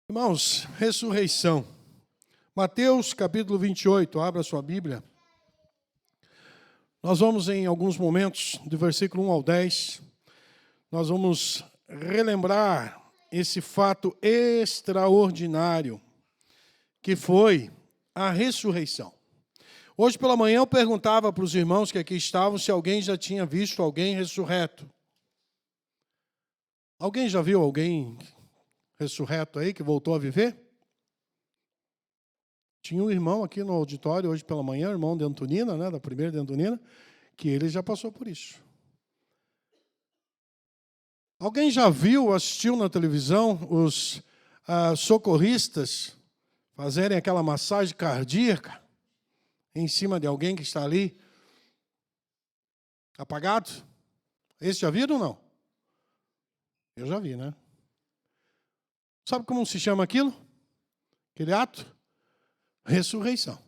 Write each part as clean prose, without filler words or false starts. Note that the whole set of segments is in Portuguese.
Irmãos, ressurreição. Mateus capítulo 28, abra sua Bíblia. Nós vamos em alguns momentos, do versículo 1 ao 10, nós vamos relembrar esse fato extraordinário que foi a ressurreição. Hoje pela manhã eu perguntava para os irmãos que aqui estavam se alguém já tinha visto alguém ressurreto. Alguém já viu alguém ressurreto aí, que voltou a viver? Tinha um irmão aqui no auditório hoje pela manhã, irmão de Antonina, da primeira de Antonina, que ele já passou por isso. Alguém já viu, assistiu na televisão, os socorristas fazerem aquela massagem cardíaca em cima de alguém que está ali apagado? Esse já viram ou não? Eu já vi, né? Sabe como se chama aquilo? Aquele ato? Ressurreição.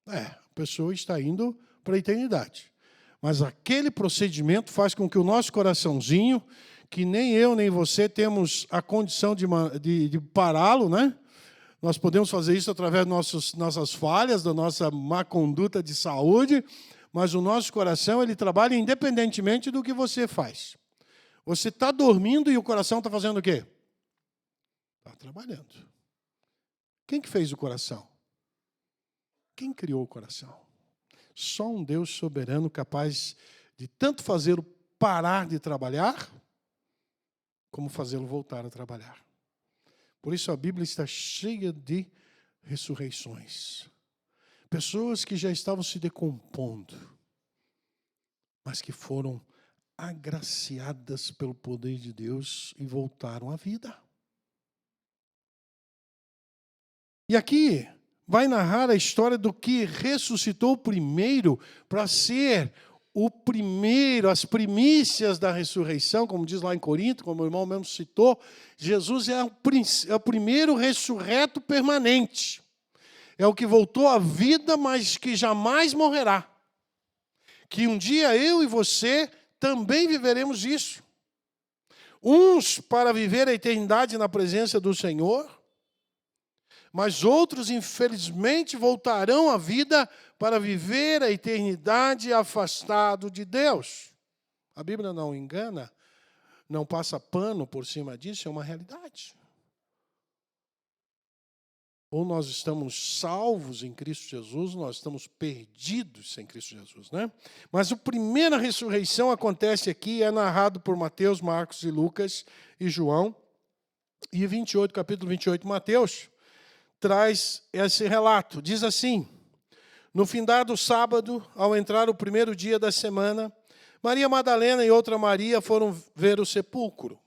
A pessoa está indo para a eternidade. Mas aquele procedimento faz com que o nosso coraçãozinho, que nem eu nem você temos a condição de pará-lo, né? Nós podemos fazer isso através das nossas falhas, da nossa má conduta de saúde, mas o nosso coração, ele trabalha independentemente do que você faz. Você está dormindo e o coração está fazendo o quê? Está trabalhando. Quem que fez o coração? Quem criou o coração? Só um Deus soberano capaz de tanto fazê-lo parar de trabalhar, como fazê-lo voltar a trabalhar. Por isso a Bíblia está cheia de ressurreições. Pessoas que já estavam se decompondo, mas que foram agraciadas pelo poder de Deus e voltaram à vida. E aqui vai narrar a história do que ressuscitou primeiro para ser o primeiro, as primícias da ressurreição, como diz lá em Corinto, como o irmão mesmo citou, Jesus é o primeiro ressurreto permanente. É o que voltou à vida, mas que jamais morrerá. Que um dia eu e você também viveremos isso. Uns para viver a eternidade na presença do Senhor, mas outros, infelizmente, voltarão à vida para viver a eternidade afastado de Deus. A Bíblia não engana, não passa pano por cima disso, é uma realidade. Ou nós estamos salvos em Cristo Jesus, nós estamos perdidos sem Cristo Jesus, né? Mas a primeira ressurreição acontece aqui, é narrado por Mateus, Marcos e Lucas e João. E capítulo 28 de Mateus traz esse relato. Diz assim: no findado sábado, ao entrar o primeiro dia da semana, Maria Madalena e outra Maria foram ver o sepulcro.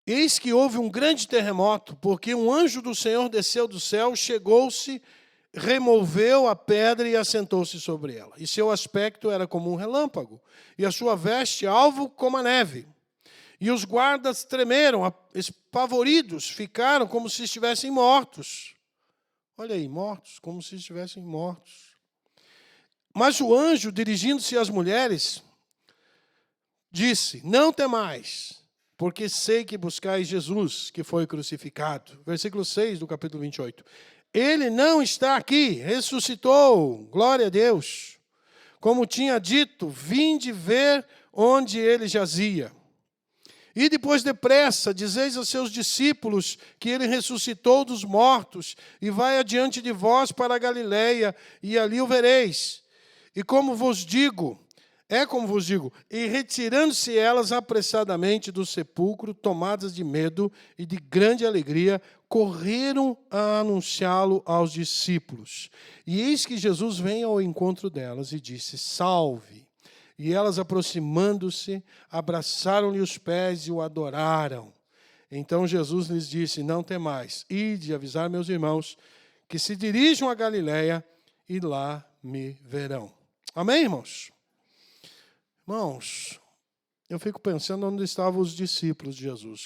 Eis que houve um grande terremoto, porque um anjo do Senhor desceu do céu, chegou-se, removeu a pedra e assentou-se sobre ela. E seu aspecto era como um relâmpago, e a sua veste alvo como a neve. E os guardas tremeram, espavoridos, ficaram como se estivessem mortos. Olha aí, mortos, como se estivessem mortos. Mas o anjo, dirigindo-se às mulheres, disse: não temais, porque sei que buscais Jesus, que foi crucificado. Versículo 6 do capítulo 28. Ele não está aqui, ressuscitou, glória a Deus. Como tinha dito, vinde ver onde ele jazia. E depois depressa, dizeis aos seus discípulos que ele ressuscitou dos mortos e vai adiante de vós para a Galileia, e ali o vereis. E como vos digo, e retirando-se elas apressadamente do sepulcro, tomadas de medo e de grande alegria, correram a anunciá-lo aos discípulos. E eis que Jesus vem ao encontro delas e disse: salve! E elas, aproximando-se, abraçaram-lhe os pés e o adoraram. Então Jesus lhes disse: não temais, ide avisar meus irmãos que se dirijam a Galileia e lá me verão. Amém, irmãos? Irmãos, eu fico pensando onde estavam os discípulos de Jesus.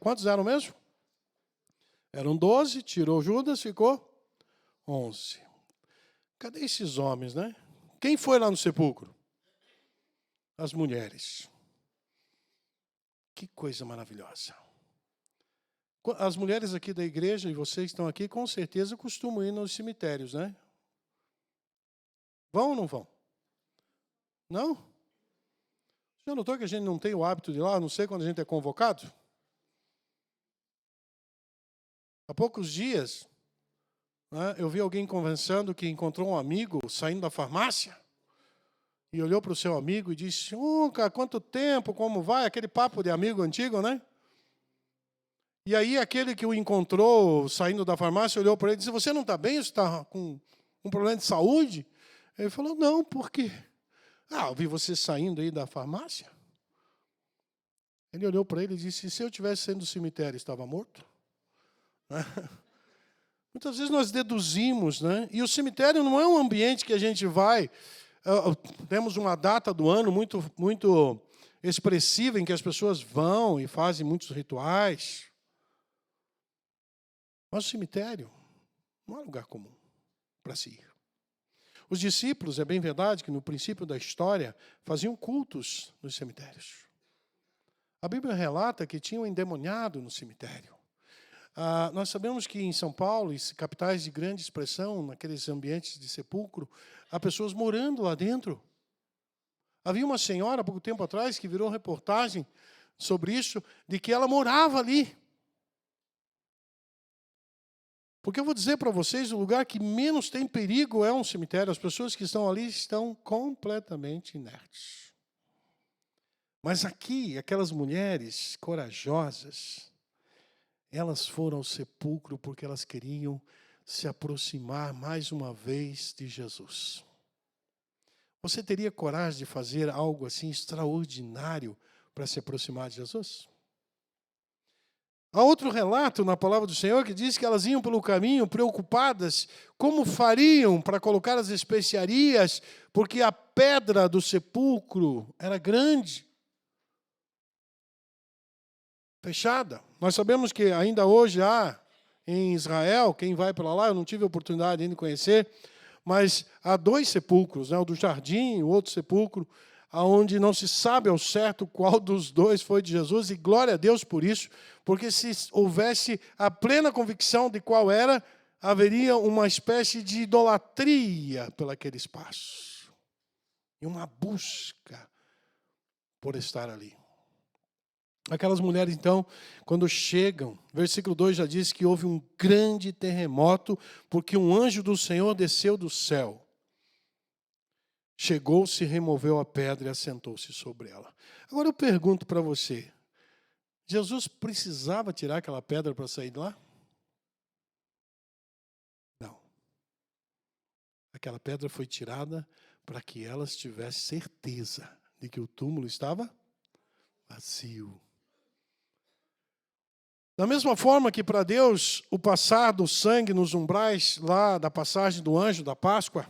Quantos eram mesmo? Eram 12, tirou Judas, ficou 11. Cadê esses homens, né? Quem foi lá no sepulcro? As mulheres. Que coisa maravilhosa. As mulheres aqui da igreja e vocês que estão aqui, com certeza costumam ir nos cemitérios, né? Vão ou não vão? Não? Já notou que a gente não tem o hábito de ir lá, a não sei quando a gente é convocado? Há poucos dias, né, eu vi alguém conversando que encontrou um amigo saindo da farmácia e olhou para o seu amigo e disse: cara, quanto tempo, como vai? Aquele papo de amigo antigo, né? E aí aquele que o encontrou saindo da farmácia olhou para ele e disse: você não está bem? Você está com um problema de saúde? Ele falou: não, por quê? Eu vi você saindo aí da farmácia. Ele olhou para ele e disse: se eu estivesse saindo do cemitério, estava morto? Muitas vezes nós deduzimos, né? E o cemitério não é um ambiente que a gente vai... temos uma data do ano muito, muito expressiva em que as pessoas vão e fazem muitos rituais. Mas o cemitério não é lugar comum para se ir. Os discípulos, é bem verdade que no princípio da história, faziam cultos nos cemitérios. A Bíblia relata que tinham endemoniado no cemitério. Nós sabemos que em São Paulo, e capitais de grande expressão, naqueles ambientes de sepulcro, há pessoas morando lá dentro. Havia uma senhora, há pouco tempo atrás, que virou reportagem sobre isso, de que ela morava ali. Porque eu vou dizer para vocês, o lugar que menos tem perigo é um cemitério. As pessoas que estão ali estão completamente inertes. Mas aqui, aquelas mulheres corajosas, elas foram ao sepulcro porque elas queriam se aproximar mais uma vez de Jesus. Você teria coragem de fazer algo assim extraordinário para se aproximar de Jesus? Há outro relato na palavra do Senhor que diz que elas iam pelo caminho preocupadas como fariam para colocar as especiarias, porque a pedra do sepulcro era grande, fechada. Nós sabemos que ainda hoje há em Israel, quem vai para lá, eu não tive a oportunidade ainda de conhecer, mas há 2 sepulcros, né, o do jardim e o outro sepulcro, onde não se sabe ao certo qual dos 2 foi de Jesus, e glória a Deus por isso, porque se houvesse a plena convicção de qual era, haveria uma espécie de idolatria pelaquele espaço, e uma busca por estar ali. Aquelas mulheres, então, quando chegam, versículo 2 já diz que houve um grande terremoto, porque um anjo do Senhor desceu do céu. Chegou-se, removeu a pedra e assentou-se sobre ela. Agora eu pergunto para você, Jesus precisava tirar aquela pedra para sair de lá? Não. Aquela pedra foi tirada para que elas tivessem certeza de que o túmulo estava vazio. Da mesma forma que para Deus o passar do sangue nos umbrais lá da passagem do anjo da Páscoa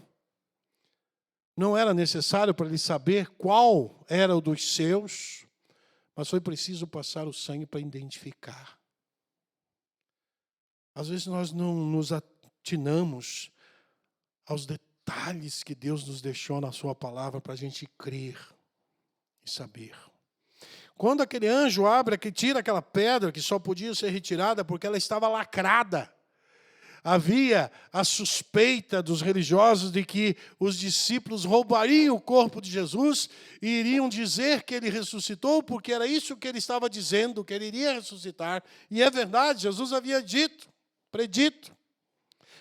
não era necessário para ele saber qual era o dos seus, mas foi preciso passar o sangue para identificar. Às vezes nós não nos atinamos aos detalhes que Deus nos deixou na sua palavra para a gente crer e saber. Quando aquele anjo abre, que tira aquela pedra que só podia ser retirada porque ela estava lacrada, havia a suspeita dos religiosos de que os discípulos roubariam o corpo de Jesus e iriam dizer que ele ressuscitou, porque era isso que ele estava dizendo, que ele iria ressuscitar. E é verdade, Jesus havia predito.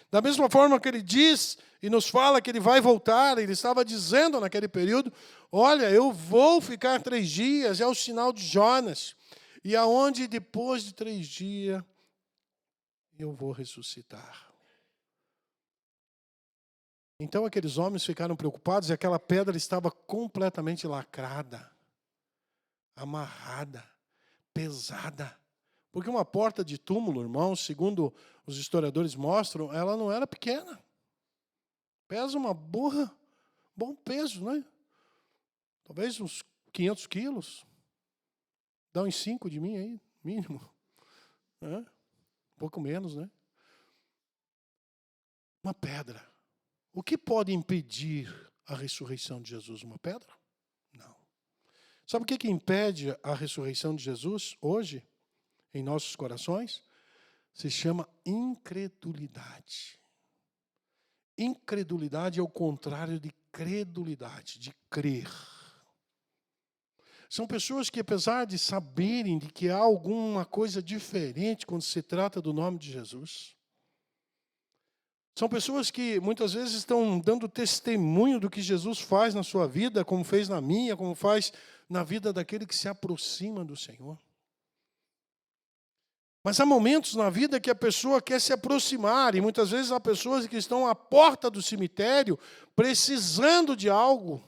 Da mesma forma que ele diz e nos fala que ele vai voltar, ele estava dizendo naquele período: olha, eu vou ficar 3 dias, é o sinal de Jonas, e aonde depois de 3 dias eu vou ressuscitar. Então aqueles homens ficaram preocupados e aquela pedra estava completamente lacrada, amarrada, pesada. Porque uma porta de túmulo, irmãos, segundo os historiadores mostram, ela não era pequena. Pesa uma bom peso, né? Talvez uns 500 quilos. Dá uns 5 de mim aí, mínimo. Um pouco menos, né? Uma pedra. O que pode impedir a ressurreição de Jesus? Uma pedra? Não. Sabe o que impede a ressurreição de Jesus hoje, em nossos corações? se chama incredulidade. Incredulidade é o contrário de credulidade, de crer. São pessoas que, apesar de saberem de que há alguma coisa diferente quando se trata do nome de Jesus, são pessoas que muitas vezes estão dando testemunho do que Jesus faz na sua vida, como fez na minha, como faz na vida daquele que se aproxima do Senhor. Mas há momentos na vida que a pessoa quer se aproximar, e muitas vezes há pessoas que estão à porta do cemitério precisando de algo,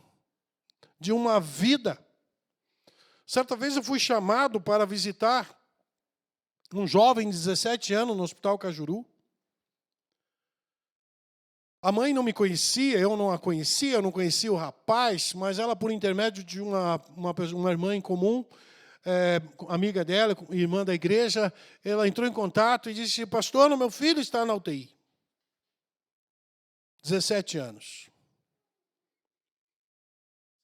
de uma vida. Certa vez eu fui chamado para visitar um jovem de 17 anos no Hospital Cajuru. A mãe não me conhecia, eu não a conhecia, eu não conhecia o rapaz, mas ela, por intermédio de uma irmã em comum, amiga dela, irmã da igreja, ela entrou em contato e disse: pastor, meu filho está na UTI. 17 anos.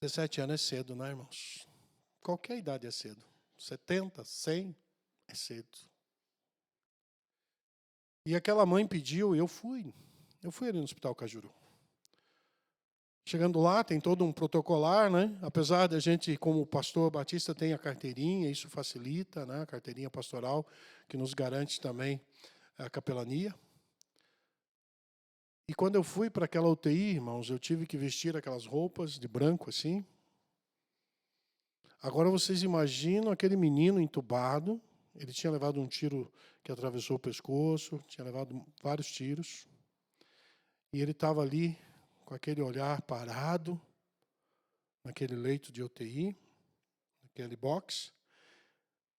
17 anos é cedo, não é, irmãos? Qualquer idade é cedo. 70, 100 é cedo. E aquela mãe pediu, eu fui ali no Hospital Cajuru. Chegando lá, tem todo um protocolar, né? Apesar da gente, como pastor batista, tem a carteirinha, isso facilita, né? A carteirinha pastoral, que nos garante também a capelania. E quando eu fui para aquela UTI, irmãos, eu tive que vestir aquelas roupas de branco assim. Agora vocês imaginam aquele menino entubado, ele tinha levado um tiro que atravessou o pescoço, tinha levado vários tiros, e ele estava ali com aquele olhar parado, naquele leito de UTI, naquele box,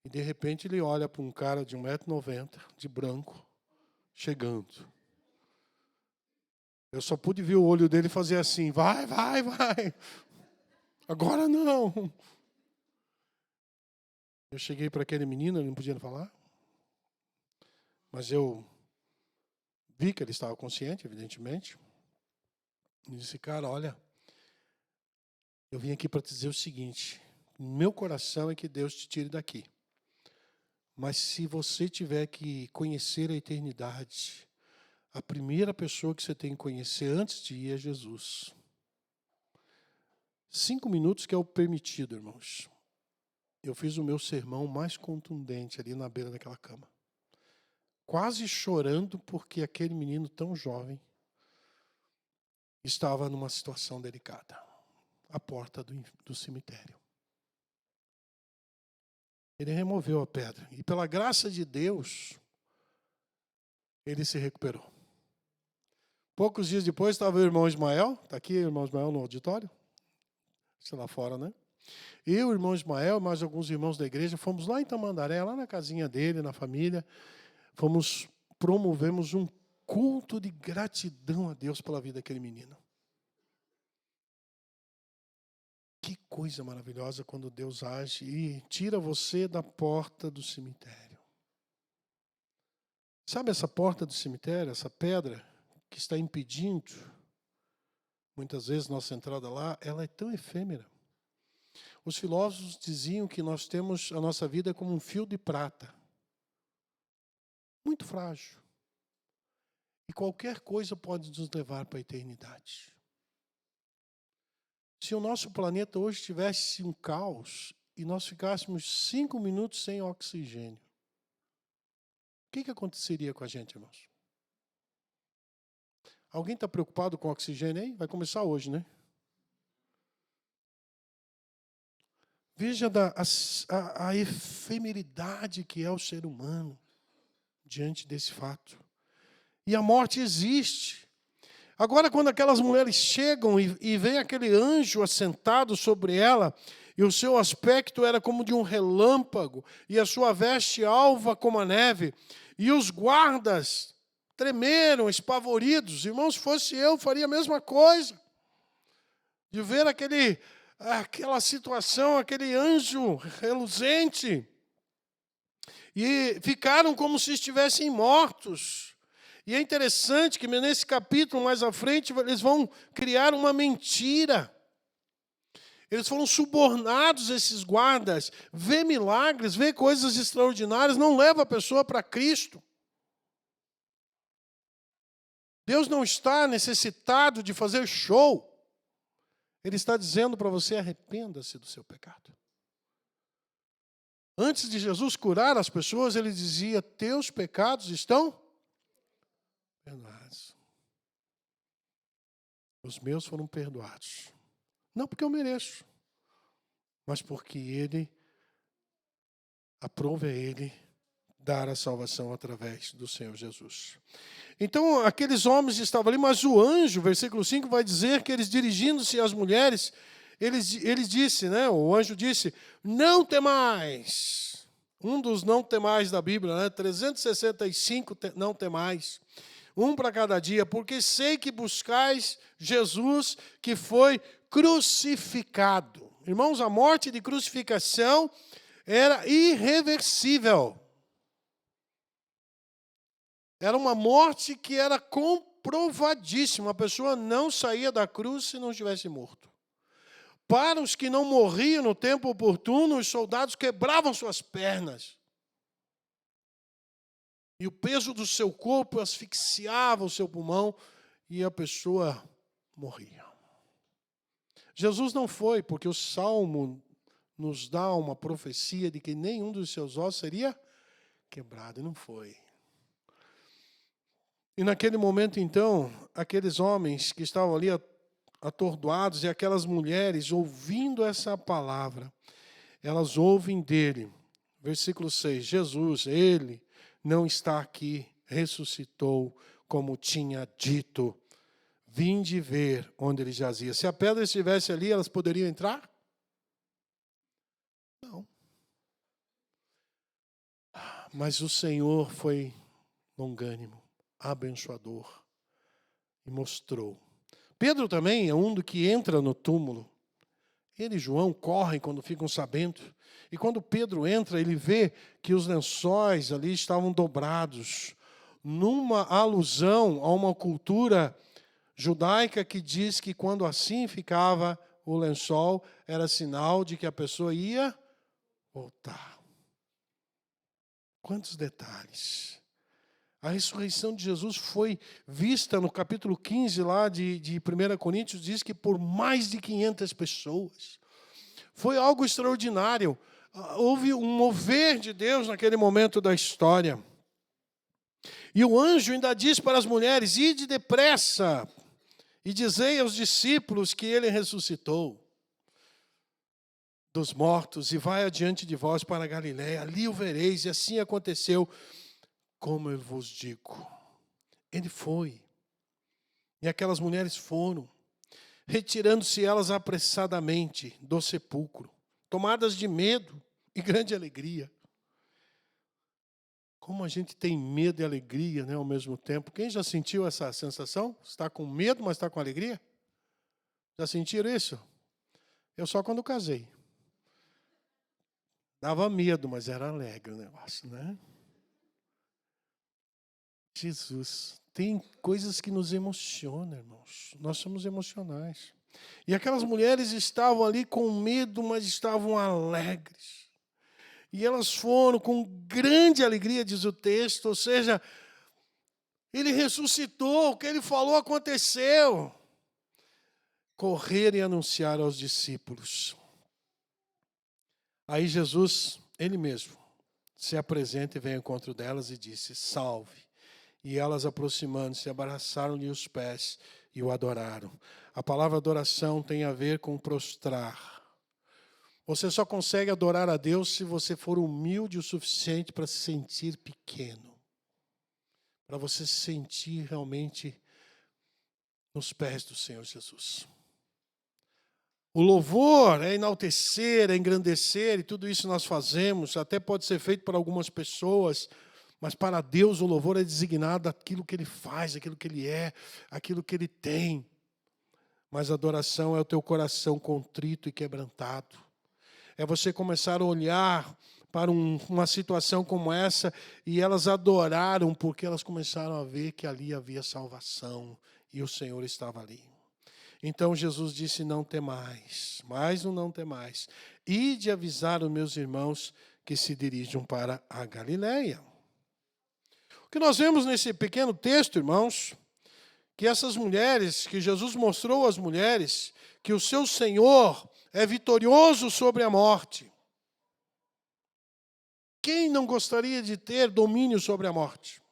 e de repente ele olha para um cara de 1,90 m, de branco, chegando. Eu só pude ver o olho dele fazer assim: vai, vai, vai, agora não. Eu cheguei para aquele menino, ele não podia falar, mas eu vi que ele estava consciente, evidentemente. E disse: cara, olha, eu vim aqui para te dizer o seguinte: meu coração é que Deus te tire daqui. Mas se você tiver que conhecer a eternidade, a primeira pessoa que você tem que conhecer antes de ir é Jesus. 5 minutos que é o permitido, irmãos. Eu fiz o meu sermão mais contundente ali na beira daquela cama. Quase chorando porque aquele menino tão jovem estava numa situação delicada, à porta do cemitério. Ele removeu a pedra e, pela graça de Deus, ele se recuperou. Poucos dias depois estava o irmão Ismael, está aqui o irmão Ismael no auditório, sei lá fora, né? Eu, o irmão Ismael, mais alguns irmãos da igreja, fomos lá em Tamandaré, lá na casinha dele, na família, promovemos um culto de gratidão a Deus pela vida daquele menino. Que coisa maravilhosa quando Deus age e tira você da porta do cemitério. Sabe essa porta do cemitério, essa pedra que está impedindo, muitas vezes, nossa entrada lá, ela é tão efêmera. Os filósofos diziam que nós temos a nossa vida como um fio de prata. Muito frágil. E qualquer coisa pode nos levar para a eternidade. Se o nosso planeta hoje tivesse um caos e nós ficássemos 5 minutos sem oxigênio, o que aconteceria com a gente, irmãos? Alguém está preocupado com oxigênio aí? Vai começar hoje, né? Veja a efemeridade que é o ser humano diante desse fato. E a morte existe. Agora, quando aquelas mulheres chegam e vem aquele anjo assentado sobre ela, e o seu aspecto era como de um relâmpago, e a sua veste alva como a neve, e os guardas tremeram, espavoridos. Irmãos, se fosse eu, faria a mesma coisa. De ver aquela situação, aquele anjo reluzente. E ficaram como se estivessem mortos. E é interessante que nesse capítulo, mais à frente, eles vão criar uma mentira. Eles foram subornados, esses guardas. Ver milagres, ver coisas extraordinárias, não leva a pessoa para Cristo. Deus não está necessitado de fazer show. Ele está dizendo para você: arrependa-se do seu pecado. Antes de Jesus curar as pessoas, ele dizia: teus pecados estão perdoados. Os meus foram perdoados. Não porque eu mereço, mas porque ele, aprove a ele dar a salvação através do Senhor Jesus. Então, aqueles homens estavam ali, mas o anjo, versículo 5, vai dizer que eles, dirigindo-se às mulheres, ele disse, né, o anjo disse: não temais. Um dos não temais da Bíblia, né, 365 não temais. Um para cada dia, porque sei que buscais Jesus que foi crucificado. Irmãos, a morte de crucificação era irreversível. Era uma morte que era comprovadíssima. A pessoa não saía da cruz se não estivesse morto. Para os que não morriam no tempo oportuno, os soldados quebravam suas pernas. E o peso do seu corpo asfixiava o seu pulmão e a pessoa morria. Jesus não foi, porque o Salmo nos dá uma profecia de que nenhum dos seus ossos seria quebrado, e não foi. E naquele momento, então, aqueles homens que estavam ali atordoados e aquelas mulheres ouvindo essa palavra, elas ouvem dele. Versículo 6, Jesus, ele não está aqui, ressuscitou como tinha dito. Vinde ver onde ele jazia. Se a pedra estivesse ali, elas poderiam entrar? Não. Mas o Senhor foi longânimo, abençoador, e mostrou. Pedro também é um do que entra no túmulo. Ele e João correm quando ficam sabendo. E quando Pedro entra, ele vê que os lençóis ali estavam dobrados, numa alusão a uma cultura judaica que diz que quando assim ficava o lençol, era sinal de que a pessoa ia voltar. Quantos detalhes! A ressurreição de Jesus foi vista no capítulo 15 lá de 1 Coríntios, diz que por mais de 500 pessoas. Foi algo extraordinário. Houve um mover de Deus naquele momento da história. E o anjo ainda diz para as mulheres: ide depressa e dizei aos discípulos que ele ressuscitou dos mortos e vai adiante de vós para a Galiléia, ali o vereis. E assim aconteceu, como eu vos digo. Ele foi. E aquelas mulheres foram, retirando-se elas apressadamente do sepulcro, tomadas de medo e grande alegria. Como a gente tem medo e alegria, né, ao mesmo tempo. Quem já sentiu essa sensação? Está com medo, mas está com alegria? Já sentiram isso? Eu só quando casei. Dava medo, mas era alegre o negócio, né? Jesus, tem coisas que nos emocionam, irmãos. Nós somos emocionais. E aquelas mulheres estavam ali com medo, mas estavam alegres. E elas foram com grande alegria, diz o texto, ou seja, ele ressuscitou, o que ele falou aconteceu. Correr e anunciar aos discípulos. Aí Jesus, ele mesmo, se apresenta e vem ao encontro delas e disse: salve. E elas, aproximando-se, abraçaram-lhe os pés e o adoraram. A palavra adoração tem a ver com prostrar. Você só consegue adorar a Deus se você for humilde o suficiente para se sentir pequeno. Para você se sentir realmente nos pés do Senhor Jesus. O louvor é enaltecer, é engrandecer, e tudo isso nós fazemos. Até pode ser feito por algumas pessoas, mas para Deus o louvor é designado aquilo que Ele faz, aquilo que Ele é, aquilo que Ele tem. Mas a adoração é o teu coração contrito e quebrantado. É você começar a olhar para uma situação como essa, e elas adoraram porque elas começaram a ver que ali havia salvação, e o Senhor estava ali. Então Jesus disse: não temais, mais um não temais. Ide avisar os meus irmãos que se dirijam para a Galiléia. O que nós vemos nesse pequeno texto, irmãos, que essas mulheres, que Jesus mostrou às mulheres, que o seu Senhor é vitorioso sobre a morte. Quem não gostaria de ter domínio sobre a morte?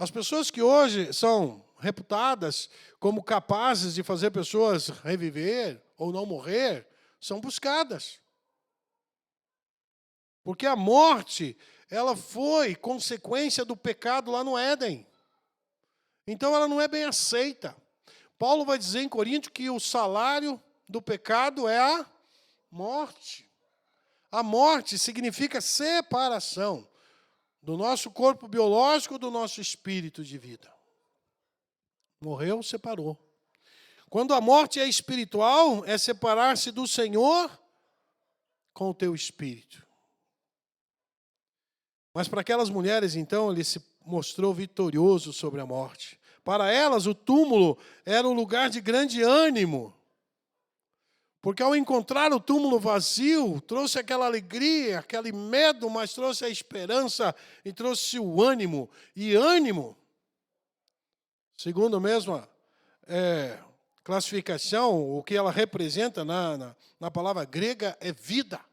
As pessoas que hoje são reputadas como capazes de fazer pessoas reviver ou não morrer, são buscadas. Porque a morte, ela foi consequência do pecado lá no Éden. Então ela não é bem aceita. Paulo vai dizer em Corinto que o salário do pecado é a morte. A morte significa separação do nosso corpo biológico do nosso espírito de vida. Morreu, separou. Quando a morte é espiritual, é separar-se do Senhor com o teu espírito. Mas para aquelas mulheres, então, ele se mostrou vitorioso sobre a morte. Para elas, o túmulo era um lugar de grande ânimo. Porque ao encontrar o túmulo vazio, trouxe aquela alegria, aquele medo, mas trouxe a esperança e trouxe o ânimo. E ânimo, segundo a mesma classificação, o que ela representa na palavra grega é vida.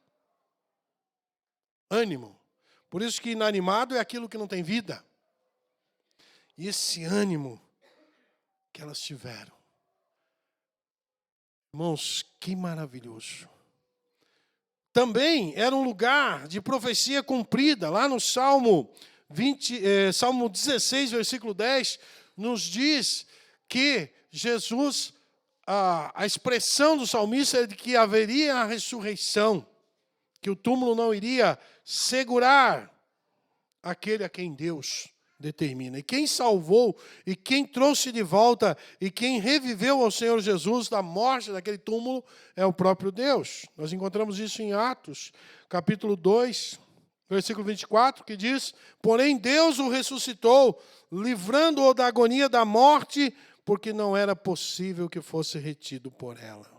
Ânimo. Por isso que inanimado é aquilo que não tem vida. E esse ânimo que elas tiveram. Irmãos, que maravilhoso. Também era um lugar de profecia cumprida. Lá no Salmo 16, versículo 10, nos diz que Jesus, a expressão do salmista é de que haveria a ressurreição, que o túmulo não iria segurar aquele a quem Deus determina. E quem salvou, e quem trouxe de volta, e quem reviveu ao Senhor Jesus da morte daquele túmulo, é o próprio Deus. Nós encontramos isso em Atos, capítulo 2, versículo 24, que diz: porém Deus o ressuscitou, livrando-o da agonia da morte, porque não era possível que fosse retido por ela.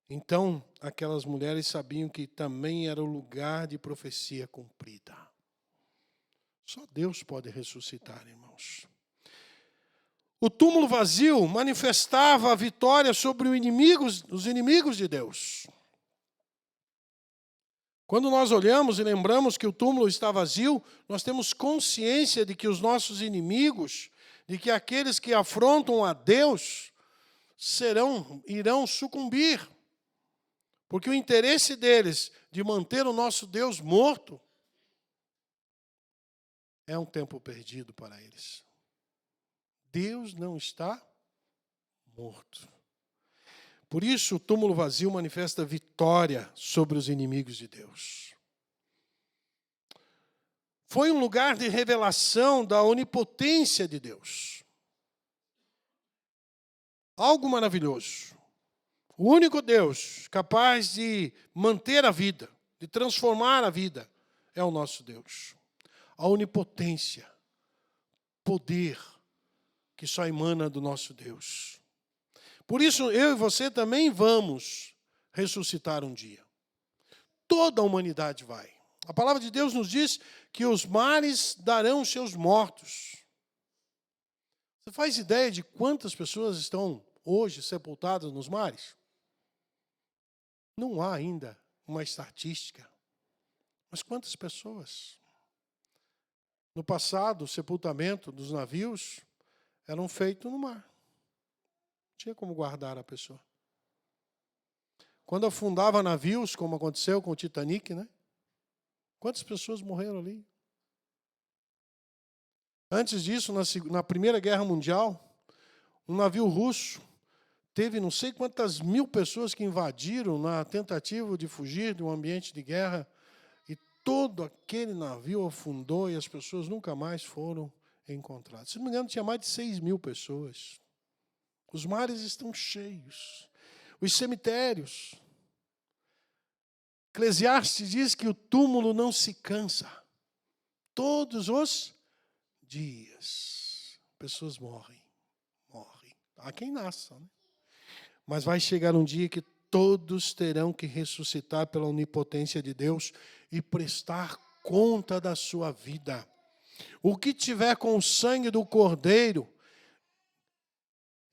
Então, aquelas mulheres sabiam que também era o lugar de profecia cumprida. Só Deus pode ressuscitar, irmãos. O túmulo vazio manifestava a vitória sobre os inimigos de Deus. Quando nós olhamos e lembramos que o túmulo está vazio, nós temos consciência de que os nossos inimigos, de que aqueles que afrontam a Deus, irão sucumbir. Porque o interesse deles de manter o nosso Deus morto é um tempo perdido para eles. Deus não está morto. Por isso, o túmulo vazio manifesta vitória sobre os inimigos de Deus. Foi um lugar de revelação da onipotência de Deus. Algo maravilhoso. O único Deus capaz de manter a vida, de transformar a vida, é o nosso Deus. A onipotência, poder que só emana do nosso Deus. Por isso, eu e você também vamos ressuscitar um dia. Toda a humanidade vai. A palavra de Deus nos diz que os mares darão seus mortos. Você faz ideia de quantas pessoas estão hoje sepultadas nos mares? Não há ainda uma estatística. Mas quantas pessoas? No passado, o sepultamento dos navios eram feitos no mar. Não tinha como guardar a pessoa. Quando afundava navios, como aconteceu com o Titanic, né? Quantas pessoas morreram ali? Antes disso, na Primeira Guerra Mundial, um navio russo teve não sei quantas mil pessoas que invadiram na tentativa de fugir de um ambiente de guerra. Todo aquele navio afundou e as pessoas nunca mais foram encontradas. Se não me engano, tinha mais de 6.000 pessoas. Os mares estão cheios. Os cemitérios. Eclesiastes diz que o túmulo não se cansa. Todos os dias. Pessoas morrem. Há quem nasça, né? Mas vai chegar um dia que todos terão que ressuscitar pela onipotência de Deus e prestar conta da sua vida. O que tiver com o sangue do Cordeiro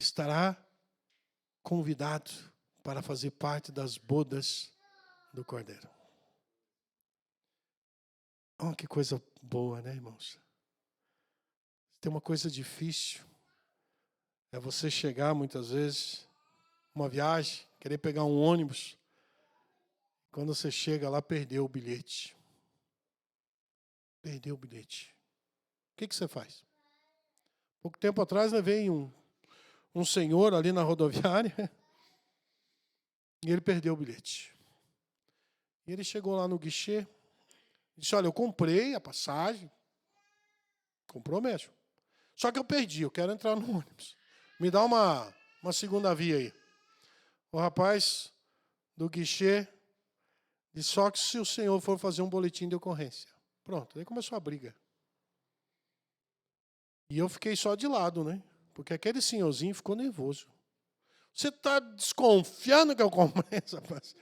estará convidado para fazer parte das bodas do Cordeiro. Oh, que coisa boa, né, irmãos? Tem uma coisa difícil. É você chegar, muitas vezes, uma viagem, querer pegar um ônibus. Quando você chega lá, perdeu o bilhete. Perdeu o bilhete. O que você faz? Pouco tempo atrás, levei um senhor ali na rodoviária e ele perdeu o bilhete. E ele chegou lá no guichê e disse, olha, eu comprei a passagem. Comprou mesmo. Só que eu perdi, eu quero entrar no ônibus. Me dá uma segunda via aí. O rapaz do guichê disse, só que se o senhor for fazer um boletim de ocorrência. Pronto, aí começou a briga. E eu fiquei só de lado, né? Porque aquele senhorzinho ficou nervoso. Você está desconfiando que eu comprei essa passagem?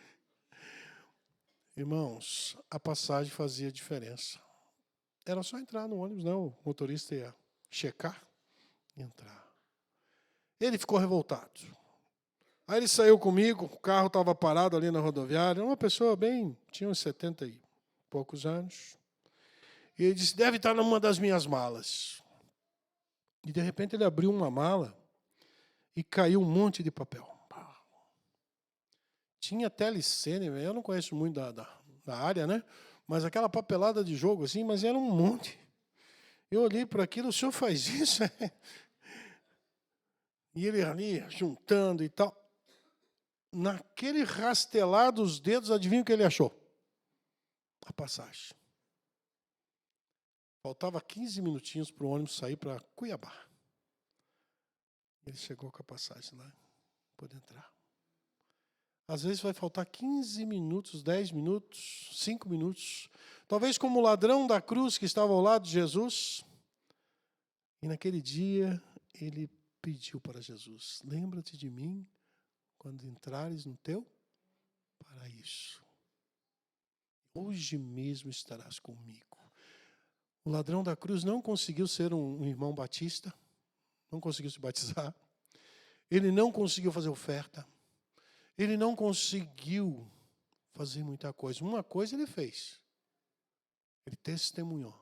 Irmãos, a passagem fazia diferença. Era só entrar no ônibus, não. O motorista ia checar e entrar. Ele ficou revoltado. Aí ele saiu comigo, o carro estava parado ali na rodoviária, uma pessoa bem, tinha uns 70 e poucos anos. E ele disse, deve estar numa das minhas malas. E de repente ele abriu uma mala e caiu um monte de papel. Tinha telecine, eu não conheço muito da área, né? Mas aquela papelada de jogo assim, mas era um monte. Eu olhei para aquilo, o senhor faz isso? E ele ali, juntando e tal. Naquele rastelar dos dedos, adivinha o que ele achou? A passagem. Faltava 15 minutinhos para o ônibus sair para Cuiabá. Ele chegou com a passagem lá, pôde entrar. Às vezes vai faltar 15 minutos, 10 minutos, 5 minutos. Talvez como o ladrão da cruz que estava ao lado de Jesus. E naquele dia, ele pediu para Jesus, lembra-te de mim quando entrares no teu paraíso. Hoje mesmo estarás comigo. O ladrão da cruz não conseguiu ser um irmão batista, não conseguiu se batizar, ele não conseguiu fazer oferta, ele não conseguiu fazer muita coisa. Uma coisa ele fez, ele testemunhou,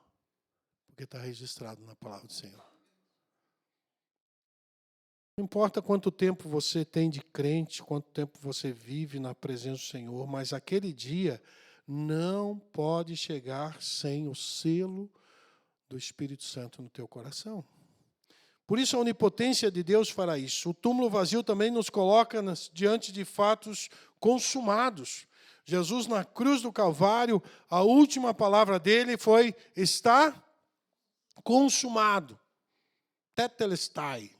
porque está registrado na palavra do Senhor. Não importa quanto tempo você tem de crente, quanto tempo você vive na presença do Senhor, mas aquele dia não pode chegar sem o selo do Espírito Santo no teu coração. Por isso a onipotência de Deus fará isso. O túmulo vazio também nos coloca diante de fatos consumados. Jesus na cruz do Calvário, a última palavra dele foi, está consumado. Tetelestai.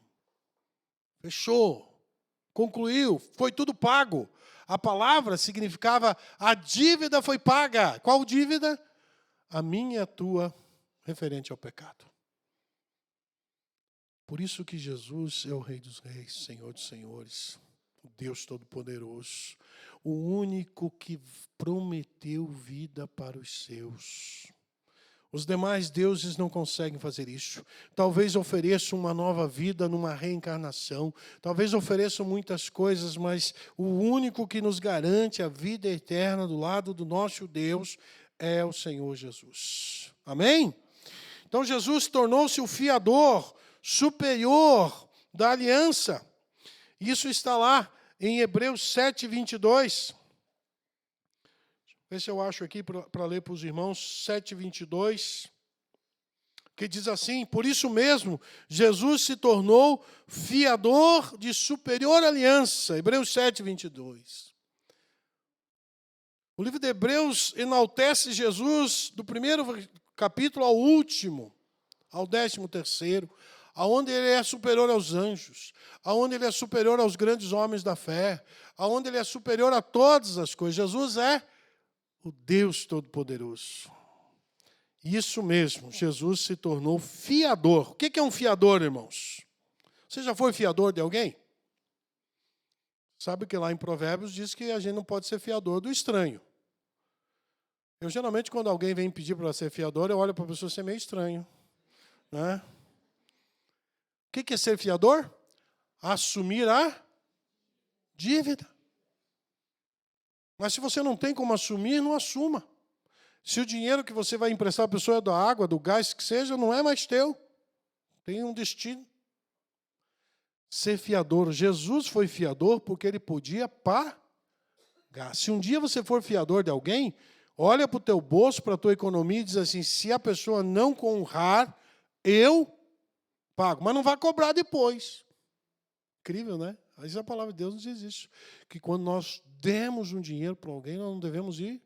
Fechou. Concluiu. Foi tudo pago. A palavra significava a dívida foi paga. Qual dívida? A minha e a tua, referente ao pecado. Por isso que Jesus é o Rei dos Reis, Senhor dos Senhores, o Deus Todo-Poderoso, o único que prometeu vida para os seus. Os demais deuses não conseguem fazer isso. Talvez ofereçam uma nova vida numa reencarnação, talvez ofereçam muitas coisas, mas o único que nos garante a vida eterna do lado do nosso Deus é o Senhor Jesus. Amém? Então Jesus tornou-se o fiador superior da aliança. Isso está lá em Hebreus 7, 22. Ver se eu acho aqui para ler para os irmãos, 7, 22. Que diz assim, por isso mesmo, Jesus se tornou fiador de superior aliança. Hebreus 7, 22. O livro de Hebreus enaltece Jesus do primeiro capítulo ao último, ao 13º, aonde ele é superior aos anjos, aonde ele é superior aos grandes homens da fé, aonde ele é superior a todas as coisas. Jesus é o Deus Todo-Poderoso. Isso mesmo, Jesus se tornou fiador. O que é um fiador, irmãos? Você já foi fiador de alguém? Sabe que lá em Provérbios diz que a gente não pode ser fiador do estranho. Eu geralmente, quando alguém vem pedir para ser fiador, eu olho para a pessoa, você é meio estranho. Né? O que é ser fiador? assumir a dívida. Mas se você não tem como assumir, não assuma. Se o dinheiro que você vai emprestar à pessoa é da água, do gás, que seja, não é mais teu. Tem um destino. Ser fiador. Jesus foi fiador porque ele podia pagar. Se um dia você for fiador de alguém, olha para o teu bolso, para a tua economia e diz assim, se a pessoa não honrar, eu pago. Mas não vai cobrar depois. Incrível, né? Mas a palavra de Deus nos diz isso. Que quando nós demos um dinheiro para alguém, nós não devemos ir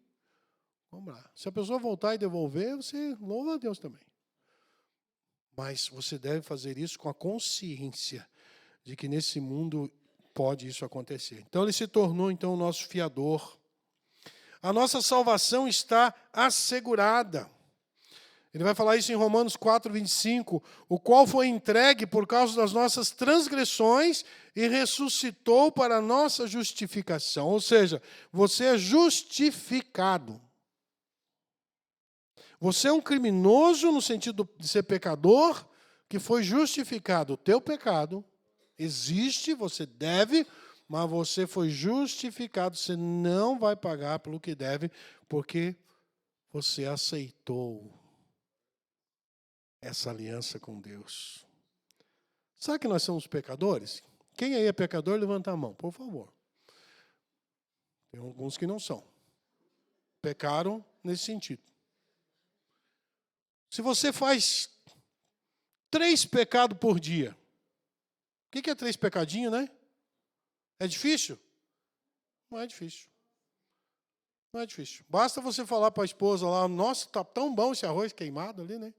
cobrar. Se a pessoa voltar e devolver, você louva a Deus também. Mas você deve fazer isso com a consciência de que nesse mundo pode isso acontecer. Então ele se tornou então o nosso fiador. A nossa salvação está assegurada. Ele vai falar isso em Romanos 4:25, o qual foi entregue por causa das nossas transgressões e ressuscitou para a nossa justificação. Ou seja, você é justificado. Você é um criminoso no sentido de ser pecador, que foi justificado. O teu pecado existe, você deve, mas você foi justificado. Você não vai pagar pelo que deve, porque você aceitou essa aliança com Deus. Sabe que nós somos pecadores? Quem aí é pecador, levanta a mão, por favor. Tem alguns que não são. Pecaram nesse sentido. Se você faz 3 pecados por dia, o que é 3 pecadinhos, né? É difícil? Não é difícil. Não é difícil. Basta você falar para a esposa lá, nossa, está tão bom esse arroz queimado ali, né?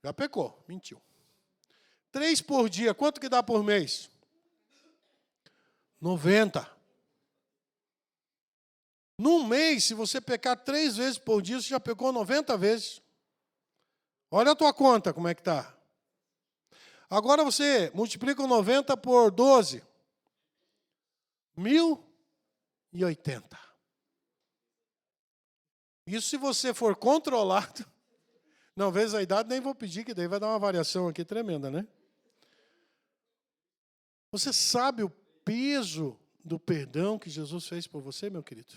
Já pecou, mentiu. 3 por dia, quanto que dá por mês? 90. Num mês, se você pecar 3 vezes por dia, você já pecou 90 vezes. Olha a tua conta, como é que está. Agora você multiplica o 90 por 12. 1080. Isso se você for controlado. Não, vezes a idade, nem vou pedir, que daí vai dar uma variação aqui tremenda, né? Você sabe o peso do perdão que Jesus fez por você, meu querido?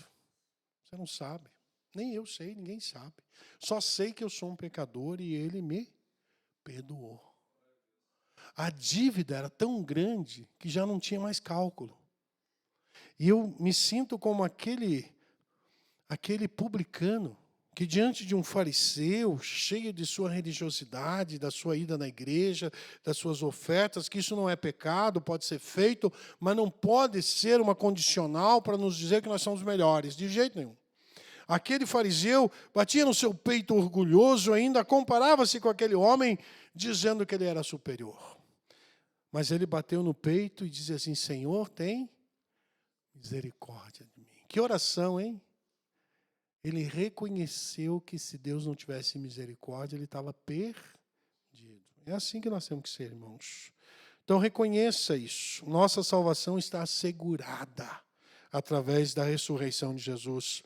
Você não sabe. Nem eu sei, ninguém sabe. Só sei que eu sou um pecador e Ele me perdoou. A dívida era tão grande que já não tinha mais cálculo. E eu me sinto como aquele publicano que diante de um fariseu, cheio de sua religiosidade, da sua ida na igreja, das suas ofertas, que isso não é pecado, pode ser feito, mas não pode ser uma condicional para nos dizer que nós somos melhores, de jeito nenhum. Aquele fariseu batia no seu peito orgulhoso, ainda comparava-se com aquele homem, dizendo que ele era superior. Mas ele bateu no peito e dizia assim, Senhor, tem misericórdia de mim. Que oração, hein? Ele reconheceu que se Deus não tivesse misericórdia, ele estava perdido. É assim que nós temos que ser, irmãos. Então reconheça isso. Nossa salvação está assegurada através da ressurreição de Jesus.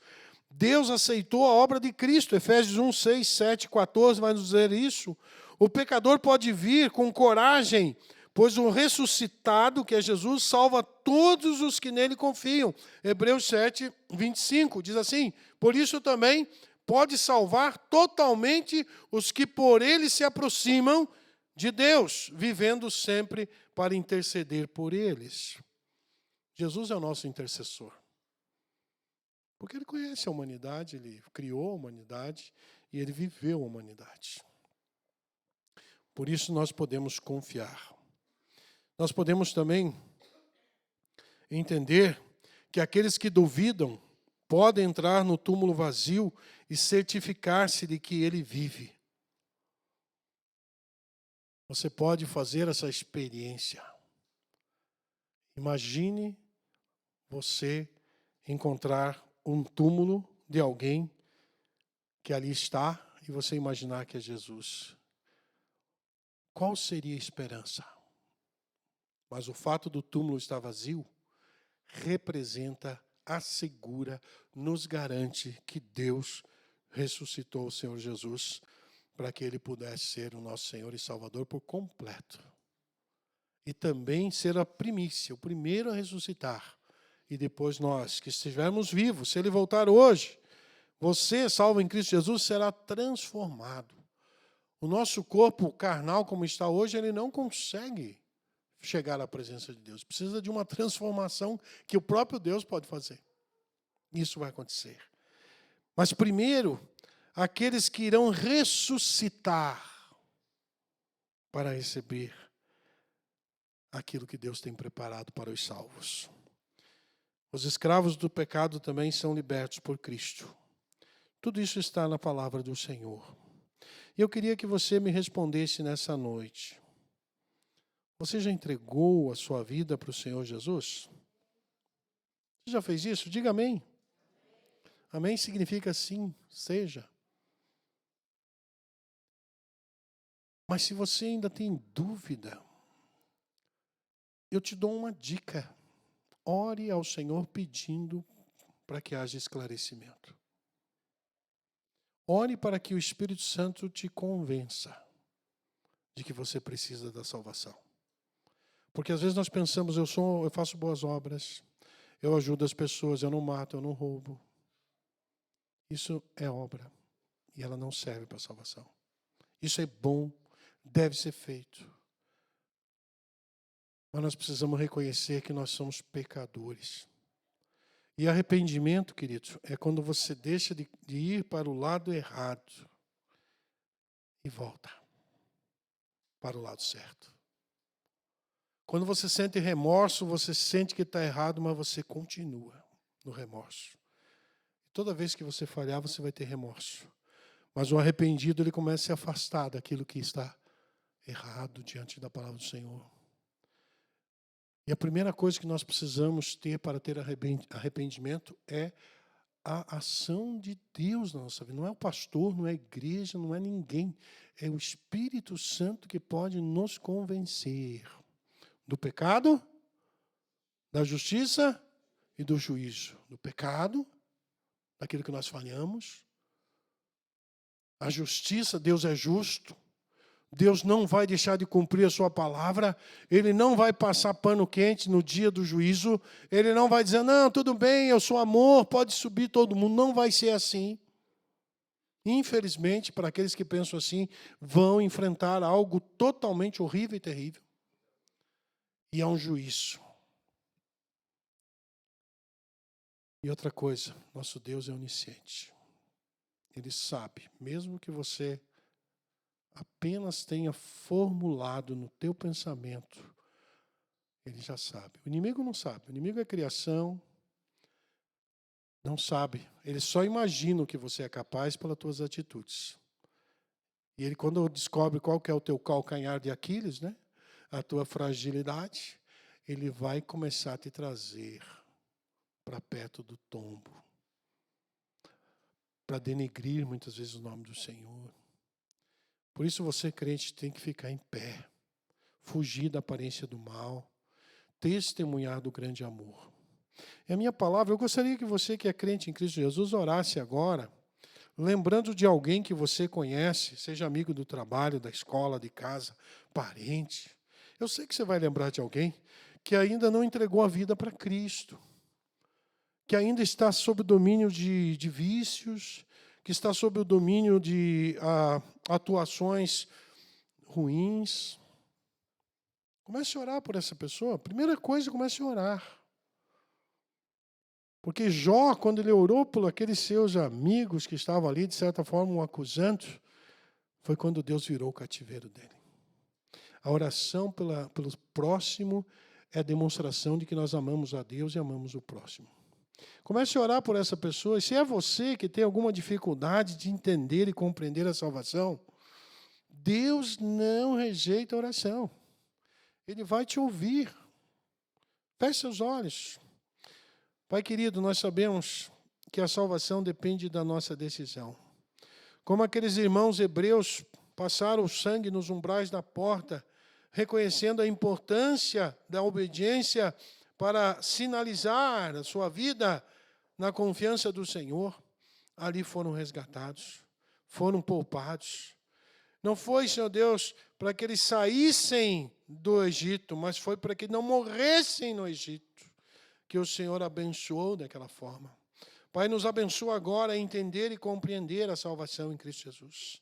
Deus aceitou a obra de Cristo. Efésios 1, 6, 7, 14 vai nos dizer isso. O pecador pode vir com coragem, pois o ressuscitado, que é Jesus, salva todos os que nele confiam. Hebreus 7, 25 diz assim, por isso também pode salvar totalmente os que por ele se aproximam de Deus, vivendo sempre para interceder por eles. Jesus é o nosso intercessor. Porque ele conhece a humanidade, ele criou a humanidade e ele viveu a humanidade. Por isso nós podemos confiar. Nós podemos também entender que aqueles que duvidam podem entrar no túmulo vazio e certificar-se de que ele vive. Você pode fazer essa experiência. Imagine você encontrar um túmulo de alguém que ali está e você imaginar que é Jesus. Qual seria a esperança? Mas o fato do túmulo estar vazio representa, assegura, nos garante que Deus ressuscitou o Senhor Jesus para que Ele pudesse ser o nosso Senhor e Salvador por completo. e também ser a primícia, o primeiro a ressuscitar. E depois nós, que estivermos vivos, se Ele voltar hoje, você, salvo em Cristo Jesus, será transformado. O nosso corpo carnal, como está hoje, ele não consegue chegar à presença de Deus. Precisa de uma transformação que o próprio Deus pode fazer. Isso vai acontecer. Mas primeiro, aqueles que irão ressuscitar para receber aquilo que Deus tem preparado para os salvos. Os escravos do pecado também são libertos por Cristo. Tudo isso está na palavra do Senhor. E eu queria que você me respondesse nessa noite. Você já entregou a sua vida para o Senhor Jesus? Você já fez isso? Diga amém. Amém significa sim, seja. Mas se você ainda tem dúvida, eu te dou uma dica. Ore ao Senhor pedindo para que haja esclarecimento. Ore para que o Espírito Santo te convença de que você precisa da salvação. Porque às vezes nós pensamos, eu faço boas obras, eu ajudo as pessoas, eu não mato, eu não roubo. Isso é obra e ela não serve para a salvação. Isso é bom, deve ser feito. Mas nós precisamos reconhecer que nós somos pecadores. E arrependimento, queridos, é quando você deixa de ir para o lado errado e volta para o lado certo. Quando você sente remorso, você sente que está errado, mas você continua no remorso. Toda vez que você falhar, você vai ter remorso. Mas o arrependido, ele começa a se afastar daquilo que está errado diante da palavra do Senhor. E a primeira coisa que nós precisamos ter para ter arrependimento é a ação de Deus na nossa vida. Não é o pastor, não é a igreja, não é ninguém. É o Espírito Santo que pode nos convencer do pecado, da justiça e do juízo. Do pecado, daquilo que nós falhamos. A justiça, Deus é justo. Deus não vai deixar de cumprir a sua palavra. Ele não vai passar pano quente no dia do juízo. Ele não vai dizer, não, tudo bem, eu sou amor, pode subir todo mundo. Não vai ser assim. Infelizmente, para aqueles que pensam assim, vão enfrentar algo totalmente horrível e terrível. E é um juízo. E outra coisa, nosso Deus é onisciente. Ele sabe, mesmo que você apenas tenha formulado no teu pensamento, ele já sabe. O inimigo não sabe. O inimigo é criação, não sabe. Ele só imagina o que você é capaz pelas tuas atitudes. E ele, quando descobre qual que é o teu calcanhar de Aquiles, né, a tua fragilidade, ele vai começar a te trazer para perto do tombo, para denegrir muitas vezes o nome do Senhor. Por isso você, crente, tem que ficar em pé, fugir da aparência do mal, testemunhar do grande amor. E a minha palavra, eu gostaria que você que é crente em Cristo Jesus orasse agora, lembrando de alguém que você conhece, seja amigo do trabalho, da escola, de casa, parente. Eu sei que você vai lembrar de alguém que ainda não entregou a vida para Cristo, que ainda está sob o domínio de vícios, que está sob o domínio de atuações ruins. Comece a orar por essa pessoa. Primeira coisa, comece a orar. Porque Jó, quando ele orou por aqueles seus amigos que estavam ali, de certa forma, o acusando, foi quando Deus virou o cativeiro dele. A oração pelo próximo é a demonstração de que nós amamos a Deus e amamos o próximo. Comece a orar por essa pessoa. E se é você que tem alguma dificuldade de entender e compreender a salvação, Deus não rejeita a oração. Ele vai te ouvir. Feche seus olhos. Pai querido, nós sabemos que a salvação depende da nossa decisão. Como aqueles irmãos hebreus passaram o sangue nos umbrais da porta, reconhecendo a importância da obediência para sinalizar a sua vida na confiança do Senhor, ali foram resgatados, foram poupados. Não foi, Senhor Deus, para que eles saíssem do Egito, mas foi para que não morressem no Egito, que o Senhor abençoou daquela forma. Pai, nos abençoa agora a entender e compreender a salvação em Cristo Jesus.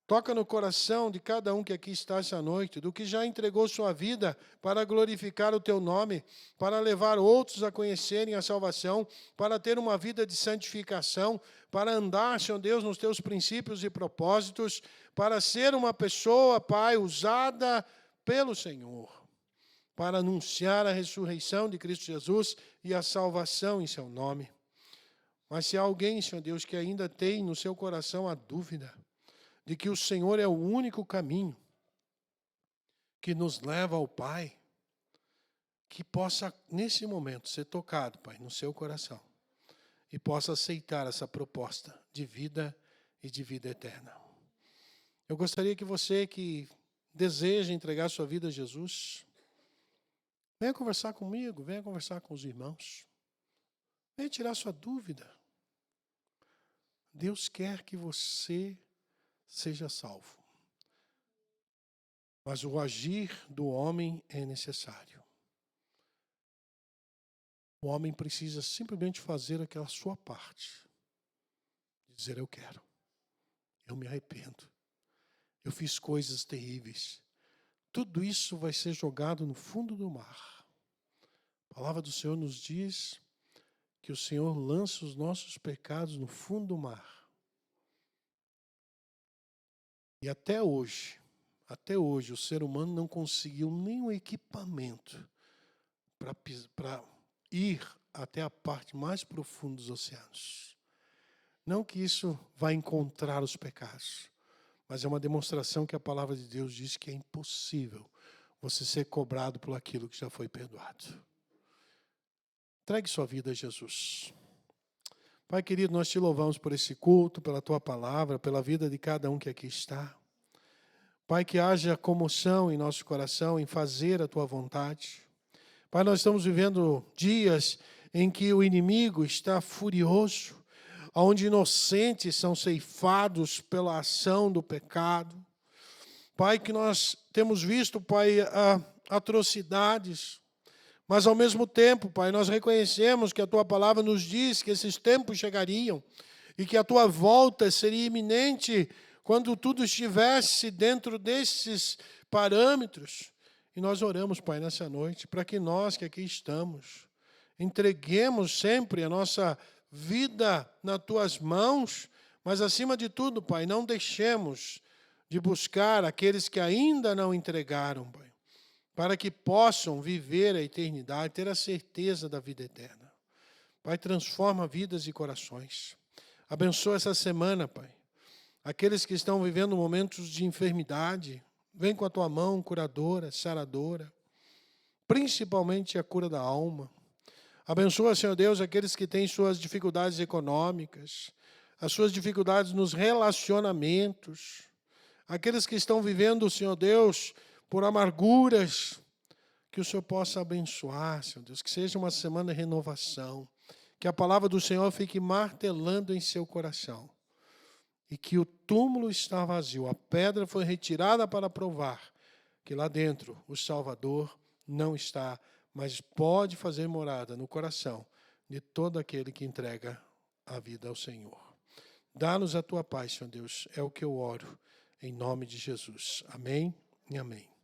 Toca no coração de cada um que aqui está essa noite, do que já entregou sua vida para glorificar o Teu nome, para levar outros a conhecerem a salvação, para ter uma vida de santificação, para andar, Senhor Deus, nos Teus princípios e propósitos, para ser uma pessoa, Pai, usada pelo Senhor, para anunciar a ressurreição de Cristo Jesus e a salvação em Seu nome. Mas se há alguém, Senhor Deus, que ainda tem no seu coração a dúvida de que o Senhor é o único caminho que nos leva ao Pai, que possa, nesse momento, ser tocado, Pai, no seu coração e possa aceitar essa proposta de vida e de vida eterna. Eu gostaria que você que deseja entregar sua vida a Jesus, venha conversar comigo, venha conversar com os irmãos. Venha tirar sua dúvida. Deus quer que você seja salvo. Mas o agir do homem é necessário. O homem precisa simplesmente fazer aquela sua parte. Dizer, eu quero. Eu me arrependo. Eu fiz coisas terríveis. Tudo isso vai ser jogado no fundo do mar. A palavra do Senhor nos diz que o Senhor lança os nossos pecados no fundo do mar. E até hoje, o ser humano não conseguiu nenhum equipamento para ir até a parte mais profunda dos oceanos. Não que isso vai encontrar os pecados, mas é uma demonstração que a palavra de Deus diz que é impossível você ser cobrado por aquilo que já foi perdoado. Entregue sua vida a Jesus. Pai querido, nós te louvamos por esse culto, pela tua palavra, pela vida de cada um que aqui está. Pai, que haja comoção em nosso coração em fazer a tua vontade. Pai, nós estamos vivendo dias em que o inimigo está furioso, onde inocentes são ceifados pela ação do pecado. Pai, que nós temos visto, Pai, atrocidades, mas ao mesmo tempo, Pai, nós reconhecemos que a tua palavra nos diz que esses tempos chegariam e que a tua volta seria iminente quando tudo estivesse dentro desses parâmetros. E nós oramos, Pai, nessa noite, para que nós que aqui estamos, entreguemos sempre a nossa vida nas tuas mãos, mas acima de tudo, Pai, não deixemos de buscar aqueles que ainda não entregaram, Pai, para que possam viver a eternidade, ter a certeza da vida eterna. Pai, transforma vidas e corações. Abençoa essa semana, Pai. Aqueles que estão vivendo momentos de enfermidade, vem com a tua mão curadora, saradora, principalmente a cura da alma. Abençoa, Senhor Deus, aqueles que têm suas dificuldades econômicas, as suas dificuldades nos relacionamentos, aqueles que estão vivendo, Senhor Deus, por amarguras, que o Senhor possa abençoar, Senhor Deus, que seja uma semana de renovação, que a palavra do Senhor fique martelando em seu coração, e que o túmulo está vazio, a pedra foi retirada para provar que lá dentro o Salvador não está, mas pode fazer morada no coração de todo aquele que entrega a vida ao Senhor. Dá-nos a tua paz, Senhor Deus, é o que eu oro, em nome de Jesus. Amém e amém.